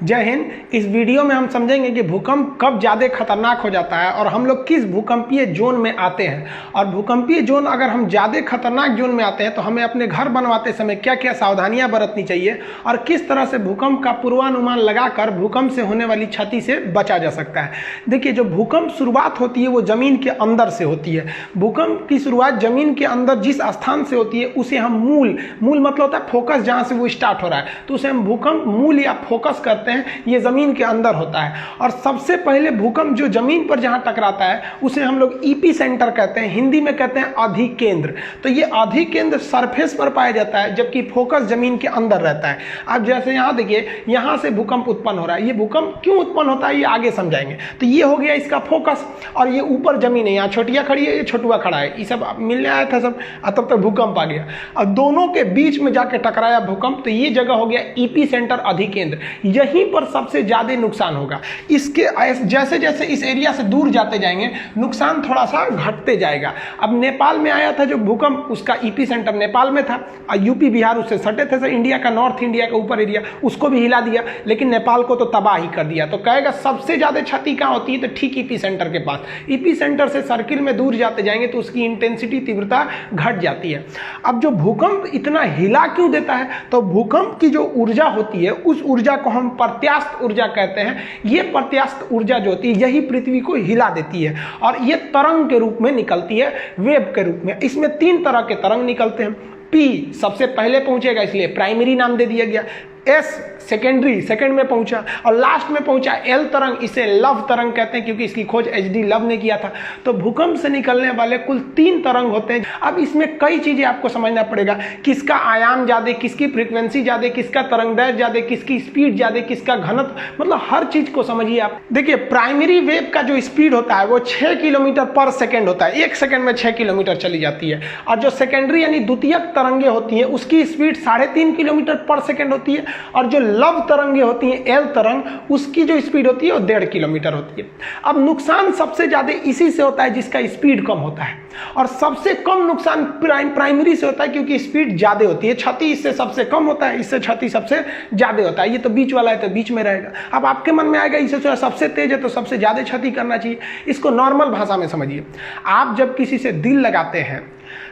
जय हिंद। इस वीडियो में हम समझेंगे कि भूकंप कब ज़्यादा खतरनाक हो जाता है और हम लोग किस भूकंपीय जोन में आते हैं। और भूकंपीय जोन, अगर हम ज़्यादा खतरनाक जोन में आते हैं तो हमें अपने घर बनवाते समय क्या क्या सावधानियां बरतनी चाहिए और किस तरह से भूकंप का पूर्वानुमान लगाकर भूकंप से होने वाली क्षति से बचा जा सकता है। देखिए, जो भूकंप शुरुआत होती है वो ज़मीन के अंदर से होती है। भूकंप की शुरुआत ज़मीन के अंदर जिस स्थान से होती है उसे हम मूल मतलब होता है फोकस, जहाँ से वो स्टार्ट हो रहा है तो उसे हम भूकंप मूल या फोकस करते हैं। ये जमीन के अंदर होता है और सबसे पहले भूकंप जो जमीन पर जहां टकराता है उसे हम लोग ईपी सेंटर कहते हैं, हिंदी में कहते हैं अधिकेंद्र। तो ये अधिकेंद्र सरफेस पर पाया जाता है जबकि फोकस जमीन के अंदर रहता है। अब जैसे यहां देखिए, यहां से भूकंप उत्पन्न हो रहा है। ये भूकंप क्यों उत्पन्न होता है ये आगे समझाएंगे। तो ये हो गया इसका फोकस और ये ऊपर जमीन है, यहाँ छोटिया खड़ी है, ये छोटुआ खड़ा है, ये सब मिलने आया था सब, तब तक भूकंप आ गया और दोनों के बीच में जाके टकराया भूकंप। तो ये जगह हो गया ईपी सेंटर अधिकेंद्र। यहीं पर सबसे ज्यादा नुकसान होगा। इसके जैसे जैसे इस एरिया से दूर जाते जाएंगे नुकसान थोड़ा सा घटते जाएगा। अब नेपाल में आया था जो भूकंप, उसका ईपी सेंटर नेपाल में था और यूपी बिहार उससे सटे थे, इंडिया का नॉर्थ इंडिया का ऊपर एरिया, उसको भी हिला दिया, लेकिन नेपाल को तो तबाह ही कर दिया। तो कहेगा सबसे ज्यादा क्षति कहाँ होती है, तो ठीक ईपी सेंटर के पास। ईपी सेंटर से सर्किल में दूर जाते जाएंगे तो उसकी इंटेंसिटी, तीव्रता घट जाती है। अब जो भूकंप इतना हिला क्यों देता है, तो भूकंप की जो ऊर्जा होती है उस ऊर्जा को हम प्रत्यास्थ ऊर्जा कहते हैं। ये प्रत्यास्थ ऊर्जा जो होती है यही पृथ्वी को हिला देती है और ये तरंग के रूप में निकलती है, वेव के रूप में। इसमें 3 तरह के तरंग निकलते हैं। पी सबसे पहले पहुंचेगा इसलिए प्राइमरी नाम दे दिया गया, एस सेकेंडरी, सेकंड में पहुंचा और लास्ट में पहुंचा एल तरंग, इसे लव तरंग कहते हैं क्योंकि इसकी खोज एचडी लव ने किया था। तो भूकंप से निकलने वाले कुल 3 तरंग होते हैं। अब इसमें कई चीजें आपको समझना पड़ेगा, किसका आयाम ज्यादा, किसकी फ्रीक्वेंसी ज्यादा, किसका तरंगदैर्घ्य ज्यादा, किसकी स्पीड ज्यादा, किसका घनत्व, मतलब हर चीज को समझिए आप। देखिए, प्राइमरी वेव का जो स्पीड होता है वो 6 किलोमीटर पर सेकेंड होता है, 1 सेकेंड में 6 किलोमीटर चली जाती है। और जो सेकेंडरी यानी द्वितीयक तरंगे होती है उसकी स्पीड 3.5 किलोमीटर पर सेकेंड होती है और जो लव तरंगे होती हैं, एल तरंग, उसकी जो स्पीड होती है वो 1.5 किलोमीटर होती है। अब नुकसान सबसे ज्यादा इसी से होता है जिसका स्पीड कम होता है और सबसे कम नुकसान प्राइमरी से होता है क्योंकि स्पीड ज्यादा होती है। क्षति इससे सबसे कम होता है, इससे क्षति सबसे ज्यादा होता है। ये तो बीच वाला है तो बीच में रहेगा। अब आपके मन में आएगा इससे सबसे तेज है तो सबसे ज्यादा क्षति करना चाहिए। इसको नॉर्मल भाषा में समझिए। आप जब किसी से दिल लगाते हैं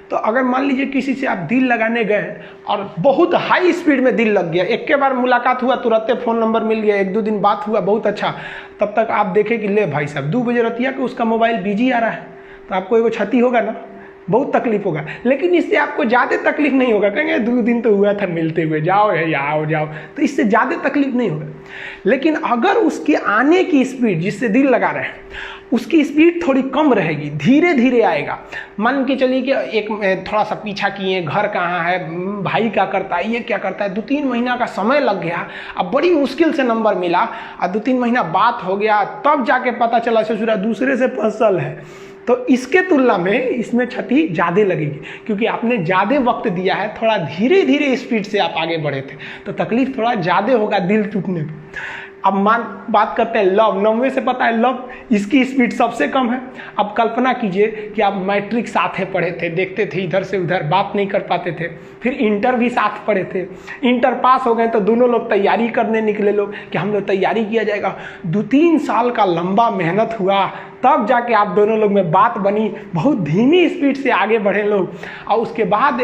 तो अगर मान लीजिए किसी से आप दिल लगाने गए और बहुत हाई स्पीड में दिल लग गया, एक के बार मुलाकात हुआ, तुरंत फोन नंबर मिल गया, 1-2 दिन बात हुआ, बहुत अच्छा, तब तक आप देखें कि ले भाई साहब 2 बजे रतिया कि उसका मोबाइल बिजी आ रहा है, तो आपको एगो क्षति होगा ना, बहुत तकलीफ होगा। लेकिन इससे आपको ज़्यादा तकलीफ नहीं होगा, कहेंगे 2 दिन तो हुआ था मिलते हुए, जाओ जाओ, तो इससे ज़्यादा तकलीफ नहीं होगा। लेकिन अगर उसके आने की स्पीड, जिससे दिल लगा रहे हैं, उसकी स्पीड थोड़ी कम रहेगी, धीरे धीरे आएगा। मान के चलिए कि एक थोड़ा सा पीछा किए, घर कहाँ है, भाई क्या करता है, ये क्या करता है, 2-3 महीना का समय लग गया, अब बड़ी मुश्किल से नंबर मिला और 2-3 महीना बात हो गया, तब जाके पता चला ससुरा दूसरे से फसल है, तो इसके तुलना में इसमें क्षति ज़्यादा लगेगी क्योंकि आपने ज़्यादा वक्त दिया है, थोड़ा धीरे धीरे स्पीड से आप आगे बढ़े थे, तो तकलीफ थोड़ा ज़्यादा होगा दिल टूटने पर। अब बात करते हैं लव। 90 से पता है लव, इसकी स्पीड सबसे कम है। अब कल्पना कीजिए कि आप मैट्रिक साथ में पढ़े थे, देखते थे इधर से उधर, बात नहीं कर पाते थे, फिर इंटर भी साथ पढ़े थे, इंटर पास हो गए तो दोनों लोग तैयारी करने निकले लोग कि हम लोग तैयारी किया जाएगा। 2-3 साल का लंबा मेहनत हुआ तब जाके आप दोनों लोग में बात बनी, बहुत धीमी स्पीड से आगे बढ़े लोग और उसके बाद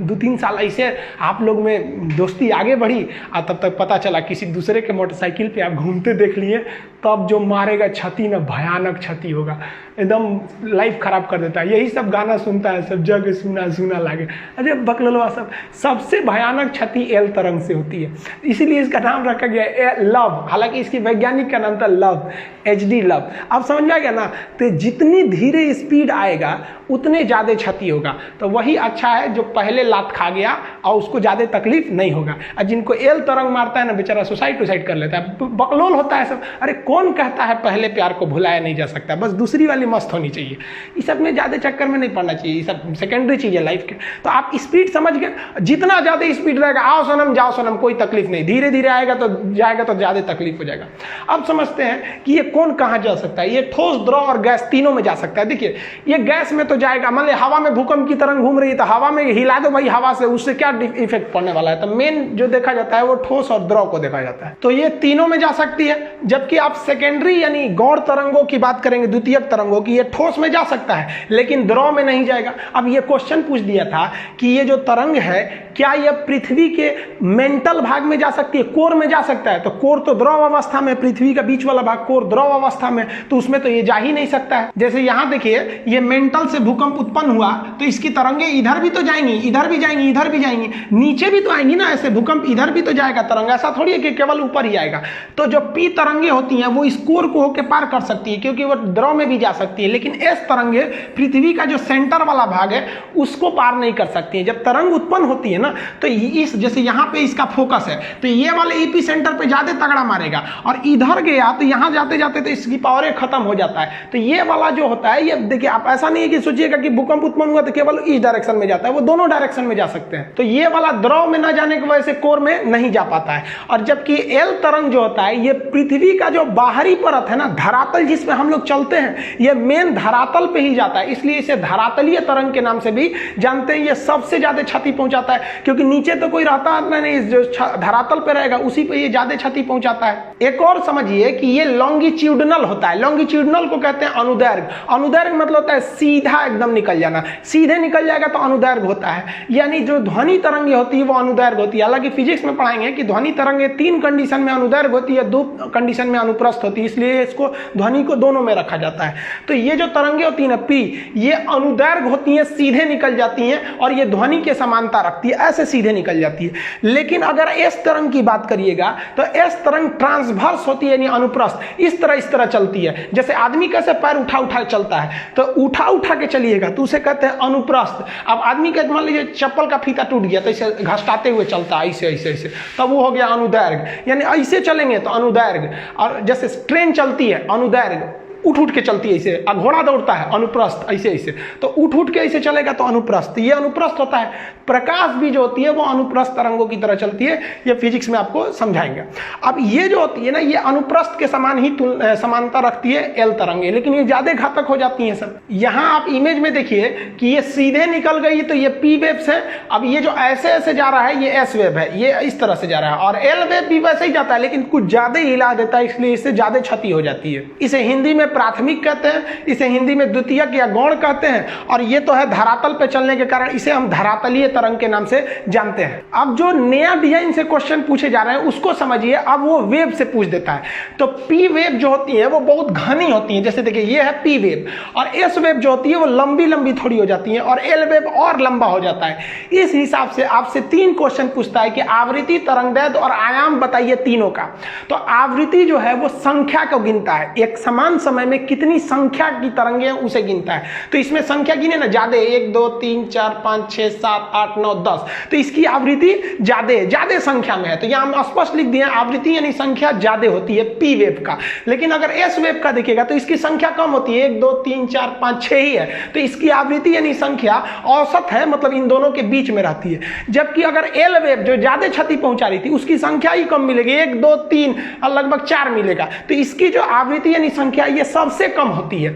2-3 साल ऐसे आप लोग में दोस्ती आगे बढ़ी और तब तक पता चला किसी दूसरे के मोटरसाइकिल पे आप घूमते देख लिए, तब जो मारेगा क्षति ना, भयानक क्षति होगा, एकदम लाइफ खराब कर देता है। यही सब गाना सुनता है, सब जग सुना सुना लागे, अरे बकलवा सब। सबसे भयानक क्षति एल तरंग से होती है, इसीलिए इसका नाम रखा गया लव। हालांकि इसकी वैज्ञानिक का नाम था लव, एचडी लव। अब समझ में आ गया ना, तो जितनी धीरे स्पीड आएगा उतने ज़्यादा क्षति होगा। तो वही अच्छा है जो पहले लात खा गया और उसको ज़्यादा तकलीफ नहीं होगा। और जिनको एल तरंग मारता है ना, बेचारा सुसाइड कर लेता है, बकलोल होता है सब। अरे कौन कहता है पहले प्यार को भुलाया नहीं जा सकता, बस दूसरी वाली मस्त होनी चाहिए। इस सब में ज़्यादा चक्कर में नहीं पड़ना चाहिए, ये सब सेकेंडरी चीज़ है लाइफ के। तो आप स्पीड समझ गए, जितना ज़्यादा स्पीड रहेगा, आओ सनम जाओ सनम, कोई तकलीफ नहीं, धीरे धीरे आएगा तो जाएगा तो ज़्यादा तकलीफ हो जाएगा। अब समझते हैं कि ये कौन कहाँ जा सकता है। ये ठोस, द्रव और गैस तीनों में जा सकता है। देखिए, ये गैस में तो जाएगा, मान ली हवा में भूकंप की तरंग घूम रही है तो हवा में हिला दो भाई हवा से, उससे क्या इफेक्ट पड़ने वाला है। तो मेन जो देखा जाता है वो ठोस और द्रव को देखा जाता है। तो ये तीनों तीनों में जा सकती है। जबकि आप सेकेंडरी यानी गौण तरंगों की बात करेंगे, द्वितीयक तरंगों की, ये ठोस में जा सकता है लेकिन द्रव में नहीं जाएगा। अब ये क्वेश्चन पूछ दिया था कि ये जो तरंग है क्या यह पृथ्वी के मेंटल भाग में जा सकती है, कोर में जा सकता है? तो कोर तो द्रव अवस्था में, पृथ्वी का बीच वाला भाग कोर द्रव अवस्था में, तो उसमें तो ये जा ही नहीं सकता है। जैसे यहां देखिए, ये मेंटल से भूकंप उत्पन्न हुआ तो इसकी तरंगे इधर भी तो जाएंगी, इधर भी जाएंगी, इधर भी जाएंगी, नीचे भी तो आएंगी ना। ऐसे भूकंप इधर भी तो जाएगा तरंग, ऐसा थोड़ी है कि केवल ऊपर ही आएगा। तो जो पी तरंगे होती हैं वो इस कोर को होकर पार कर सकती है क्योंकि वो द्रव में भी जा सकती है, लेकिन एस तरंगे पृथ्वी का जो सेंटर वाला भाग है उसको पार नहीं कर सकती है। जब तरंग उत्पन्न होती है ना तो इस जैसे यहाँ पे इसका फोकस है तो ये वाले एपी सेंटर पे ज्यादा तगड़ा मारेगा, और इधर गया तो यहाँ जाते जाते तो इसकी पावर खत्म हो जाता है। तो ये वाला जो होता है, ये देखिए आप ऐसा नहीं है कि सोचिएगा कि भूकंप उत्पन्न हुआ तो केवल इस डायरेक्शन में जाता है, वो दोनों डायरेक्शन में जा सकते हैं। तो ये वाला द्रव में न जाने की वजह से कोर में नहीं जा पाता है। और जबकि एल तरंग जो होता है ये पृथ्वी का जो बाहरी परत है ना, धरातल जिसमें हम लोग चलते हैं, ये मेन धरातल पे ही जाता है, इसलिए इसे धरातलीय तरंग के नाम से भी जानते हैं। ये सबसे ज्यादा क्षति पहुंचाता है क्योंकि नीचे तो कोई रहता नहीं, जो धरातल पे रहेगा उसी पे ये ज्यादा क्षति पहुंचाता है। एक और समझिए कि ये लॉन्गिट्यूडनल होता है। लॉन्गिट्यूडनल को कहते हैं अनुदैर्घ्य। अनुदैर्घ्य मतलब होता है सीधा एकदम निकल जाना, सीधे निकल जाएगा तो अनुदैर्घ्य होता है। यानी जो ध्वनि तरंगे होती है वो अनुदैर्घ्य होती है। हालांकि फिजिक्स में पढ़ाएंगे कि ध्वनि तरंगे 3 कंडीशन में अनुदैर्घ्य होती है, 2 कंडीशन में अनुप्रस्थ होती है, इसलिए इसको ध्वनि को दोनों में रखा जाता है। तो ये जो तरंगे होती है ना पी, ये अनुदैर्घ्य होती है, सीधे निकल जाती हैं, और ये ध्वनि के समानता रखती है, ऐसे सीधे निकल जाती है। लेकिन अगर एस तरंग की बात करिएगा तो एस तरंग ट्रांसवर्स होती है यानी अनुप्रस्थ, इस तरह चलती है। जैसे आदमी कैसे पैर उठा उठा चलता है, तो उठा उठा के चलिएगा तो उसे कहते हैं अनुप्रस्थ। अब आदमी का मान लीजिए चप्पल का फीता टूट गया तो इसे घसटाते हुए चलता है, ऐसे ऐसे ऐसे, तब वो हो गया अनुदैर्घ्य। यानी ऐसे चलेंगे तो अनुदैर्घ्य। और जैसे ट्रेन चलती है अनुदैर्घ्य, उठ उठ के चलती है ऐसे, घोड़ा दौड़ता है अनुप्रस्थ, ऐसे ऐसे, तो उठ उठ के ऐसे चलेगा तो अनुप्रस्थ, ये अनुप्रस्थ होता है। प्रकाश भी जो होती है वो अनुप्रस्थ तरंगों की तरह चलती है, ये फिजिक्स में आपको समझाएंगे। अब ये जो होती है ना, ये अनुप्रस्थ के समान ही समानता रखती है एल तरंगे, लेकिन ये ज्यादा घातक हो जाती हैं सब। यहाँ आप इमेज में देखिए कि ये सीधे निकल गई तो ये पी वेव्स है। अब ये जो ऐसे ऐसे जा रहा है ये एस वेव है, ये इस तरह से जा रहा है, और एल वेव भी वैसे ही जाता है लेकिन कुछ ज्यादा हिला देता है, इसलिए इससे ज्यादा क्षति हो जाती है। इसे हिंदी में प्राथमिक कहते हैं, इसे हिंदी में द्वितीयक या गौण कहते हैं, और ये तो है धरातल पे चलने के कारण इसे हम धरातलीय तरंग के नाम से जानते हैं। अब जो नया डिजाइन से क्वेश्चन पूछे जा रहे हैं उसको समझिए। अब वो वेव से पूछ देता है, तो पी वेव जो होती है वो बहुत घनी होती है। जैसे देखिए ये है पी वेव, और एस वेव जो होती है वो लंबी लंबी थोड़ी हो जाती है, और एल वेव और लंबा हो जाता है। इस हिसाब से आपसे 3 क्वेश्चन पूछता है कि आवृत्ति, तरंगदैर्घ्य और आयाम बताइए तीनों का। तो आवृत्ति जो है वो संख्या को गिनता है, एक समान समय में कितनी संख्या की तरंगे हैं उसे गिनता है। तो इसमें संख्या गिने ना ज्यादा, 1 2 3 4 5 6 7 8 9 10, तो इसकी आवृत्ति ज्यादा संख्या में है। तो यहां हम स्पष्ट लिख दिए आवृत्ति यानी संख्या ज्यादा होती है पी वेव का। लेकिन अगर एस वेव का देखिएगा तो इसकी संख्या कम होती है, 1 2 3 4 5 6 ही है, तो इसकी आवृत्ति यानी संख्या औसत है, मतलब इन दोनों के बीच में रहती है। जबकि अगर एल वेव जो ज्यादा क्षति पहुंचा रही थी उसकी संख्या ही कम मिलेगी, 1 2 3 और लगभग 4 मिलेगा, तो इसकी जो आवृत्ति यानी संख्या ये सबसे कम होती है।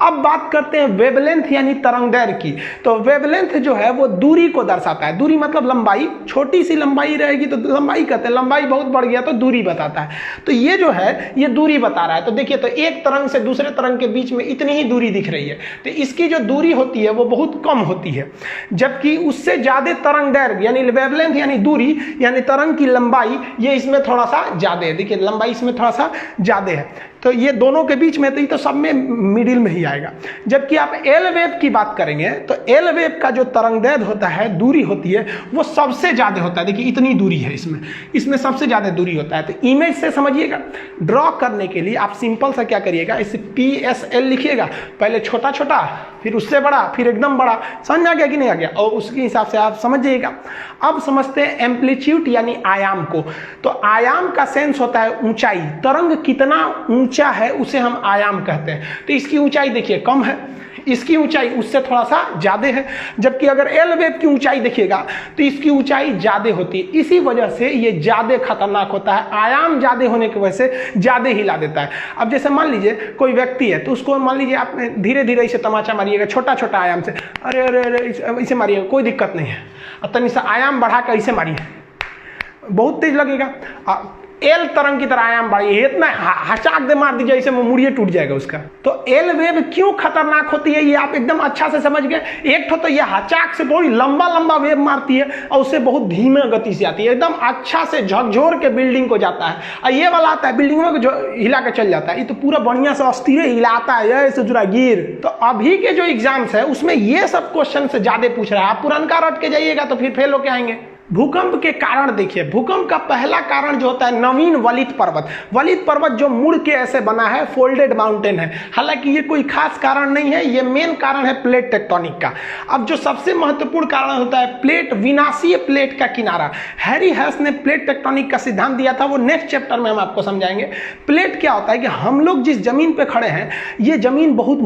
अब बात करते हैं वेवलेंथ यानी तरंगदैर्घ्य की। तो वेवलेंथ जो है वो दूरी को दर्शाता है, दूरी मतलब लंबाई, छोटी सी लंबाई रहेगी तो लंबाई कहते हैं, लंबाई बहुत बढ़ गया तो दूरी बताता है। तो ये जो है ये दूरी बता रहा है। तो देखिए, तो एक तरंग से दूसरे तरंग के बीच में इतनी ही दूरी दिख रही है, तो इसकी जो दूरी होती है वो बहुत कम होती है। जबकि उससे ज्यादा तरंगदैर्घ्य यानी वेवलेंथ यानी दूरी यानी तरंग की लंबाई, ये इसमें थोड़ा सा ज्यादा है। देखिए लंबाई इसमें थोड़ा सा ज्यादा है, तो ये दोनों के बीच में, तो ये तो सब में मिडिल में ही आएगा। जबकि आप एल वेव की बात करेंगे तो एल वेव का जो तरंगदैर्घ्य होता है, दूरी होती है, वो सबसे ज्यादा होता है। देखिए इतनी दूरी है इसमें सबसे ज्यादा दूरी होता है। तो इमेज से समझिएगा। ड्रॉ करने के लिए आप सिंपल सा क्या करिएगा, इसे PSL लिखिएगा, पहले छोटा छोटा फिर उससे बड़ा फिर एकदम बड़ा। समझ में आ गया कि नहीं आ गया? और उसके हिसाब से आप समझ जाइएगा। अब समझते हैं एम्पलीट्यूड यानी आयाम को। तो आयाम का सेंस होता है ऊंचाई, तरंग कितना ऊंचा है उसे हम आयाम कहते हैं। तो इसकी ऊंचाई देखिए कम है, इसकी ऊंचाई उससे थोड़ा सा ज्यादा है। जबकि अगर एल वेव की ऊंचाई देखिएगा तो इसकी ऊंचाई ज्यादा होती है, इसी वजह से ये ज्यादा खतरनाक होता है। आयाम ज्यादा होने की वजह से ज्यादा हिला देता है। अब जैसे मान लीजिए कोई व्यक्ति है, तो उसको मान लीजिए आप धीरे धीरे इसे तमाचा मारिएगा, छोटा छोटा आयाम से, अरे अरे अरे इसे मारिएगा, कोई दिक्कत नहीं है। और तनी सा आयाम बढ़ाकर इसे मारिए, बहुत तेज लगेगा। एल तरंग की तरह आयाम बढ़ी है, इतना हचाक दे मार दीजिए, इसे मुड़िए टूट जाएगा उसका। तो एल वेव क्यों खतरनाक होती है ये आप एकदम अच्छा से समझ गए। एक तो ये हचाक से बहुत लंबा लंबा वेव मारती है और उससे बहुत धीमे गति से आती है, एकदम अच्छा से झकझोर के बिल्डिंग को जाता है। और ये वाला आता है बिल्डिंग में जो हिला के चल जाता है, ये तो पूरा बढ़िया से अस्थिर हिलाता है, ऐसे जुड़ा गिर। तो अभी के जो एग्जाम्स है उसमें ये सब क्वेश्चन से ज्यादा पूछ रहा है, आप पुरनका रट के जाइएगा तो फिर फेल होके आएंगे। भूकंप के कारण देखिए, भूकंप का पहला कारण जो होता है नवीन वलित पर्वत। वलित पर्वत जो मुड़ के ऐसे बना है, फोल्डेड माउंटेन है, हालांकि ये कोई खास कारण नहीं है, ये मेन कारण है प्लेट टेक्टोनिक का। अब जो सबसे महत्वपूर्ण कारण होता है प्लेट, विनाशीय प्लेट का किनारा। हैरी हेस ने प्लेट टेक्टोनिक का सिद्धांत दिया था, वो नेक्स्ट चैप्टर में हम आपको समझाएंगे। प्लेट क्या होता है कि हम लोग जिस जमीन पे खड़े हैं ये जमीन बहुत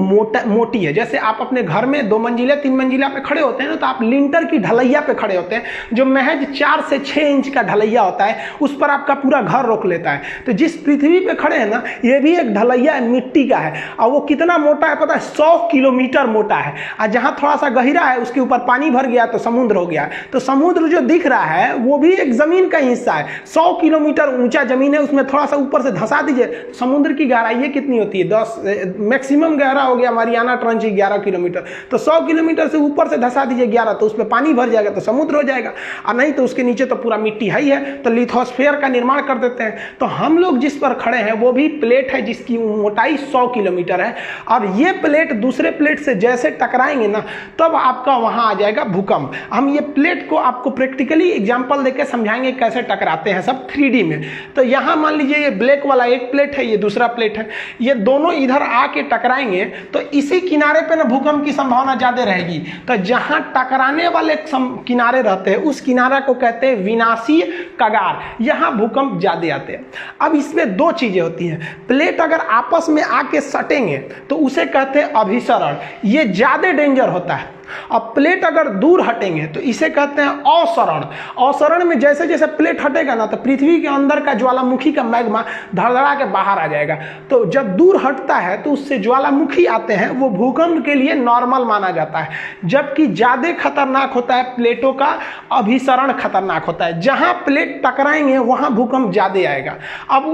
मोटी है। जैसे आप अपने घर में 2 मंजिला 3 मंजिला पे खड़े होते हैं ना, तो आप लिंटर की ढलैया पे खड़े होते हैं, जो महज 4 से 6 इंच का ढलैया होता है, उस पर आपका पूरा घर रोक लेता है। तो जिस पृथ्वी पे खड़े हैं ना, ये भी एक ढलैया है, मिट्टी का है, और वो कितना मोटा है पता है, 100 किलोमीटर मोटा है। और जहां थोड़ा सा गहरा है उसके ऊपर पानी भर गया तो समुद्र हो गया। तो समुद्र जो दिख रहा है वो भी एक जमीन का हिस्सा है। 100 किलोमीटर ऊंचा जमीन है, उसमें थोड़ा सा ऊपर से धंसा दीजिए, समुद्र की गहराई कितनी होती है, 10 मैक्सिमम गहरा हो गया मारियाना ट्रंच 11 किलोमीटर। तो 100 किलोमीटर से ऊपर से धंसा दीजिए 11, तो उसमें पानी भर जाएगा तो समुद्र हो जाएगा। और नहीं तो उसके नीचे तो पूरा मिट्टी है, तो लिथोस्फीयर का निर्माण कर देते हैं। तो हम लोग जिस पर खड़े हैं वो भी प्लेट है जिसकी मोटाई 100 किलोमीटर है, और ये प्लेट दूसरे प्लेट से जैसे टकराएंगे ना, तब आपका वहां आ जाएगा भूकंप। हम ये प्लेट को आपको प्रैक्टिकली एग्जांपल देकर समझाएंगे कैसे टकराते हैं, सब 3D में। तो यहां मान लीजिए ये ब्लैक वाला एक प्लेट है, ये दूसरा प्लेट है, ये दोनों इधर आके टकराएंगे तो इसी किनारे पे ना भूकंप की संभावना ज्यादा रहेगी। तो जहां टकराने वाले किनारे रहते हैं उस किनारे को कहते हैं विनाशीय कगार, यहां भूकंप ज्यादा आते हैं। अब इसमें 2 चीजें होती हैं, प्लेट अगर आपस में आके सटेंगे तो उसे कहते हैं अभिसरण, ये ज्यादा डेंजर होता है। अब प्लेट अगर दूर हटेंगे तो इसे कहते हैं अवसरण। अवसरण में जैसे जैसे प्लेट हटेगा ना, तो पृथ्वी के अंदर का ज्वालामुखी का मैग्मा धड़धड़ा के बाहर आ जाएगा। तो जब दूर हटता है तो उससे ज्वालामुखी आते हैं, वो भूकंप के लिए नॉर्मल माना जाता है। जबकि ज्यादा खतरनाक होता है प्लेटों का अभिसरण, खतरनाक होता है। जहां प्लेट टकराएंगे वहां भूकंप ज्यादा आएगा। अब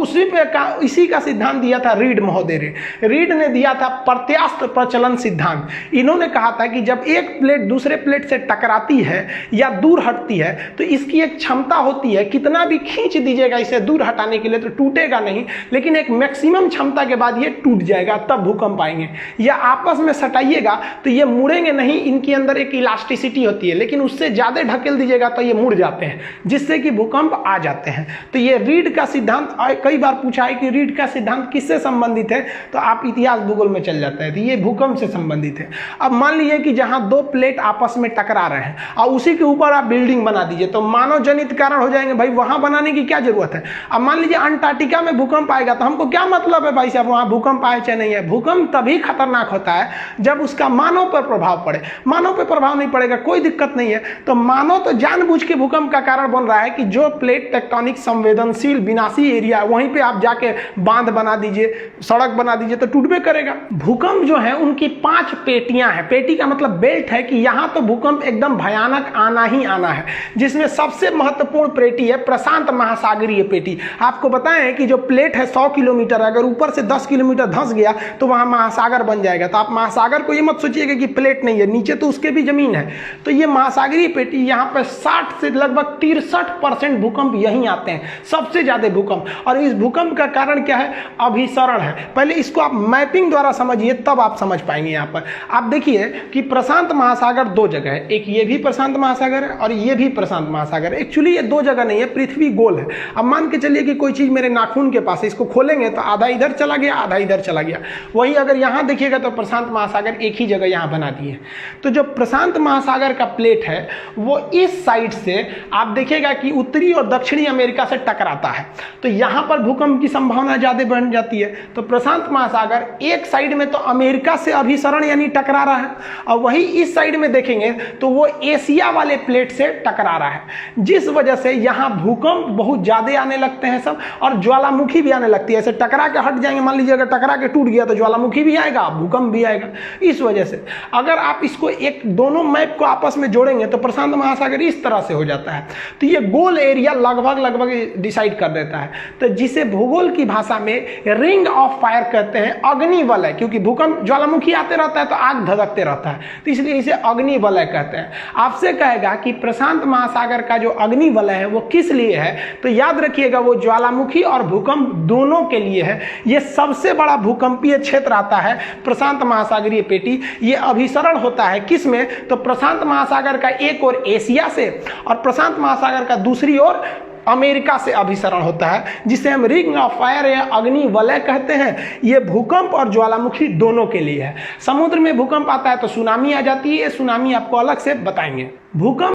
इसी का सिद्धांत दिया था रीड महोदय ने। रीड ने दिया था प्रत्यास्थ प्रचलन सिद्धांत। इन्होंने कहा था कि जब एक प्लेट दूसरे प्लेट से टकराती है या दूर हटती है तो इसकी एक क्षमता होती है, कितना भी खींच दीजिएगा इसे दूर हटाने के लिए तो टूटेगा नहीं, लेकिन एक मैक्सिमम क्षमता के बाद ये टूट जाएगा, तब भूकंप आएंगे। या आपस में सटाइएगा तो ये मुड़ेंगे नहीं, इनके अंदर एक इलास्टिसिटी होती है, लेकिन उससे ज्यादा ढकेल दीजिएगा तो ये मुड़ जाते हैं, जिससे कि भूकंप आ जाते हैं। तो ये रीड का सिद्धांत कई बार पूछा है कि रीड का सिद्धांत किससे संबंधित है, तो आप इतिहास भूगोल में चल जाता है, तो ये भूकंप से संबंधित है। अब मान लीजिए कि जहां 2 प्लेट आपस में टकरा रहे हैं और उसी के ऊपर आप बिल्डिंग बना दीजिए, तो मानव जनित कारण हो जाएंगे, भाई वहां बनाने की क्या जरूरत है। अब मान लीजिए अंटार्कटिका में भूकंप आएगा तो हमको क्या मतलब है भाई साहब वहां भूकंप आए चाहे नहीं है। भूकंप तभी खतरनाक होता है जब उसका मानव पर प्रभाव पड़े। मानव पर प्रभाव नहीं पड़ेगा कोई दिक्कत नहीं है। तो मानव तो जानबूझ के भूकंप का कारण बन रहा है कि जो प्लेट टेक्टोनिक संवेदनशील विनाशी एरिया, वहीं पे आप जाके बांध बना दीजिए, सड़क बना दीजिए, तो टूटबे करेगा। भूकंप जो है उनकी 5 पेटियां हैं। पेटी का मतलब बेल्ट है कि यहां तो भूकंप एकदम भयानक आना ही आना है, जिसमें सबसे महत्वपूर्ण पेटी है प्रशांत महासागरीय पेटी। आपको बताएं कि जो प्लेट है 100 किलोमीटर, अगर ऊपर से 10 किलोमीटर धंस गया तो वहां महासागर बन जाएगा। तो आप महासागर को ये मत सोचिएगा कि प्लेट नहीं है, नीचे तो उसके भी जमीन है। तो ये महासागरीय पेटी, यहाँ पर 60 से लगभग 63% भूकंप यहीं आते हैं, सबसे ज्यादा भूकंप। और इस भूकंप का कारण क्या है, अभिसरण है। पहले इसको आप मैपिंग द्वारा समझिए, तब आप समझ पाएंगे। यहाँ पर आप देखिए कि प्रशांत महासागर 2 जगह है, एक ये भी प्रशांत महासागर है और ये भी प्रशांत महासागर है। एक्चुअली ये 2 जगह नहीं है, पृथ्वी गोल है। अब मान के चलिए कि कोई चीज मेरे नाखून के पास है, इसको खोलेंगे तो आधा इधर चला गया, आधा इधर चला गया। वही अगर यहां देखिएगा तो प्रशांत महासागर एक ही जगह यहां बना दिए। तो जो प्रशांत महासागर का प्लेट है वो इस साइड से आप देखिएगा कि उत्तरी और दक्षिणी अमेरिका से टकराता है, तो यहां पर भूकंप की संभावना ज्यादा बढ़ जाती है। तो प्रशांत महासागर एक साइड में तो अमेरिका से अभिसरण यानी टकरा रहा है, और वही इस साइड में देखेंगे तो वो एशिया वाले प्लेट से टकरा रहा है, जिस वजह से यहाँ भूकंप बहुत ज़्यादा आने लगते हैं सब, और ज्वालामुखी भी आने लगती है। ऐसे टकरा के हट जाएंगे, मान लीजिए अगर टकरा के टूट गया तो ज्वालामुखी भी आएगा, भूकंप भी आएगा। इस वजह से अगर आप इसको एक दोनों मैप को आपस में जोड़ेंगे तो प्रशांत महासागर इस तरह से हो जाता है। तो ये गोल एरिया लगभग डिसाइड कर देता है। तो जिसे भूगोल की भाषा में रिंग ऑफ फायर कहते हैं, अग्नि वलय, क्योंकि भूकंप ज्वालामुखी आते रहता है तो आग धधकते रहता है, तो इसलिए इसे अग्नि वलय कहते हैं। आपसे कहेगा कि प्रशांत महासागर का जो अग्नि वलय है वो किस लिए है, तो याद रखिएगा वो ज्वालामुखी और भूकंप दोनों के लिए है। ये सबसे बड़ा भूकंपीय क्षेत्र आता है प्रशांत महासागरीय पेटी। ये अभिसरण होता है किस में, तो प्रशांत महासागर का एक ओर एशिया से और प्रशांत महासागर का दूसरी ओर अमेरिका से अभिसरण होता है, जिसे हम रिंग ऑफ फायर या अग्नि वलय कहते हैं। ये भूकंप और ज्वालामुखी दोनों के लिए है। समुद्र में भूकंप आता है तो सुनामी आ जाती है, सुनामी आपको अलग से बताएंगे। भूकंप